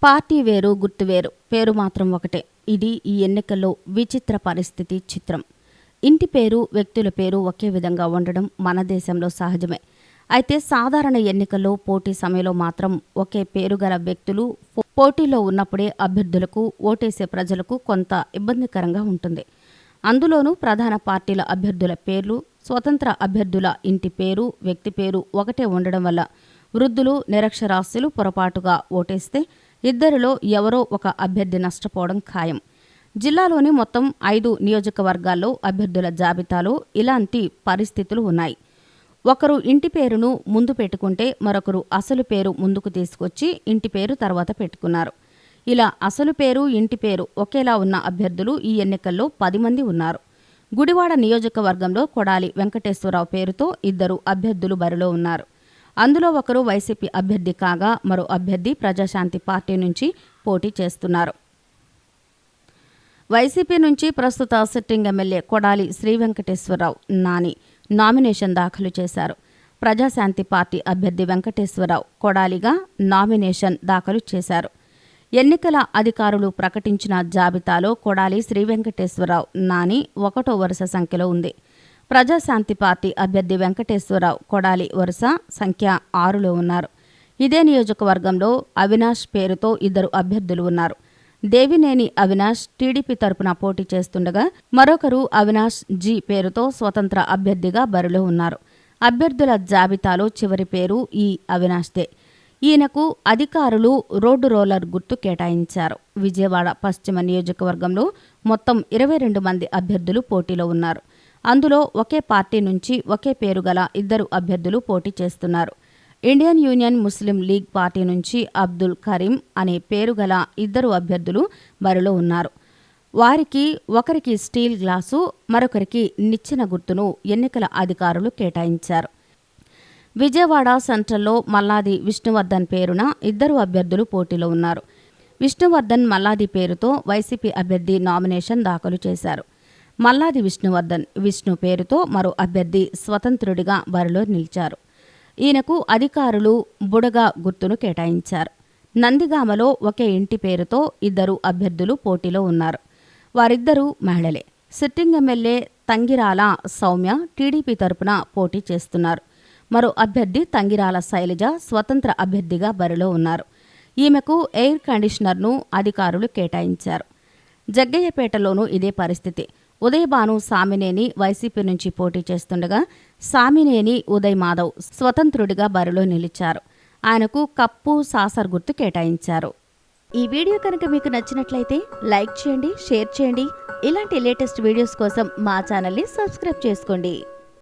Party వేరు, గుర్తు వేరు, పేరు మాత్రం ఒకటే. ఇది ఈ ఎన్నికల్లో విచిత్ర పరిస్థితి చిత్రం. ఇంటి పేరు, వ్యక్తుల పేరు ఒకే విధంగా ఉండడం మన దేశంలో సహజమే. అయితే సాధారణ ఎన్నికల్లో పోటీ సమయంలో మాత్రం ఒకే పేరు గల వ్యక్తులు పోటీలో ఉన్నప్పుడే అభ్యర్థులకు, ఓటేసే ప్రజలకు కొంత ఇబ్బందికరంగా ఉంటుంది. అందులోనూ ప్రధాన పార్టీల అభ్యర్థుల పేర్లు, స్వతంత్ర అభ్యర్థుల ఇంటి పేరు, వ్యక్తి పేరు ఒకటే ఉండడం వల్ల వృద్ధులు, నిరక్షరాస్యులు పొరపాటుగా ఓటేస్తే ఇద్దరిలో ఎవరో ఒక అభ్యర్థి నష్టపోవడం ఖాయం. జిల్లాలోని మొత్తం 5 నియోజకవర్గాల్లో అభ్యర్థుల జాబితాలో ఇలాంటి పరిస్థితులు ఉన్నాయి. ఒకరు ఇంటి పేరును ముందు పెట్టుకుంటే మరొకరు అసలు పేరు ముందుకు తీసుకొచ్చి ఇంటి పేరు తర్వాత పెట్టుకున్నారు. ఇలా అసలు పేరు, ఇంటి పేరు ఒకేలా ఉన్న అభ్యర్థులు ఈ ఎన్నికల్లో 10 మంది ఉన్నారు. గుడివాడ నియోజకవర్గంలో కొడాలి వెంకటేశ్వరరావు పేరుతో 2 అభ్యర్థులు బరిలో ఉన్నారు. అందులో ఒకరు వైసీపీ అభ్యర్థి కాగా మరో అభ్యర్థి ప్రజాశాంతి పార్టీ నుంచి పోటీ చేస్తున్నారు. వైసీపీ నుంచి ప్రస్తుత sitting MLA Kodali Sri Venkateswara Rao Nani nomination దాఖలు చేశారు. ప్రజాశాంతి పార్టీ అభ్యర్థి వెంకటేశ్వరరావు కొడాలిగా నామినేషన్ దాఖలు చేశారు. ఎన్నికల అధికారులు ప్రకటించిన జాబితాలో కొడాలి శ్రీవెంకటేశ్వరరావు నాని 1వ వరుస సంఖ్యలో ఉంది. ప్రజాశాంతి పార్టీ అభ్యర్థి వెంకటేశ్వరరావు కొడాలి వరుస సంఖ్య 6లో ఉన్నారు. ఇదే నియోజకవర్గంలో అవినాష్ పేరుతో 2 అభ్యర్థులు ఉన్నారు. దేవినేని అవినాష్ టీడీపీ తరపున పోటీ చేస్తుండగా మరొకరు అవినాష్ జీ పేరుతో స్వతంత్ర అభ్యర్థిగా బరిలో ఉన్నారు. అభ్యర్థుల జాబితాలో చివరి పేరు ఈ అవినాష్దే. ఈయనకు అధికారులు రోడ్డు రోలర్ గుర్తు కేటాయించారు. విజయవాడ పశ్చిమ నియోజకవర్గంలో మొత్తం 22 మంది అభ్యర్థులు పోటీలో ఉన్నారు. అందులో ఒకే పార్టీ నుంచి ఒకే పేరు గల 2 అభ్యర్థులు పోటీ చేస్తున్నారు. ఇండియన్ యూనియన్ ముస్లిం లీగ్ పార్టీ నుంచి అబ్దుల్ కరీం అనే పేరు గల 2 అభ్యర్థులు బరిలో ఉన్నారు. వారికి ఒకరికి స్టీల్ గ్లాసు, మరొకరికి నిచ్చెన గుర్తును ఎన్నికల అధికారులు కేటాయించారు. విజయవాడ సెంట్రల్లో మల్లాది విష్ణువర్ధన్ పేరున 2 అభ్యర్థులు పోటీలో ఉన్నారు. విష్ణువర్ధన్ మల్లాది పేరుతో వైసీపీ అభ్యర్థి నామినేషన్ దాఖలు చేశారు. మల్లాది విష్ణువర్ధన్ విష్ణు పేరుతో మరో అభ్యర్థి స్వతంత్రుడిగా బరిలో నిలిచారు. ఈయనకు అధికారులు బుడగ గుర్తును కేటాయించారు. నందిగామలో ఒకే ఇంటి పేరుతో 2 అభ్యర్థులు పోటీలో ఉన్నారు. వారిద్దరూ మహిళలే. Sitting MLA Tangirala Soumya TDP తరపున పోటీ చేస్తున్నారు. మరో అభ్యర్థి తంగిరాల శైలజ స్వతంత్ర అభ్యర్థిగా బరిలో ఉన్నారు. ఈమెకు ఎయిర్ కండిషనర్ను అధికారులు కేటాయించారు. జగ్గయ్యపేటలోనూ ఇదే పరిస్థితి. ఉదయభాను సామినేని వైసీపీ నుంచి పోటీ చేస్తుండగా సామినేని ఉదయ్ మాధవ్ స్వతంత్రుడిగా బరిలో నిలిచారు. ఆయనకు కప్పు, సాసర్ గుర్తు కేటాయించారు. ఈ వీడియో కనుక మీకు నచ్చినట్లయితే లైక్ చేయండి, షేర్ చేయండి. ఇలాంటి లేటెస్ట్ వీడియోస్ కోసం మా ఛానల్ని సబ్స్క్రైబ్ చేసుకోండి.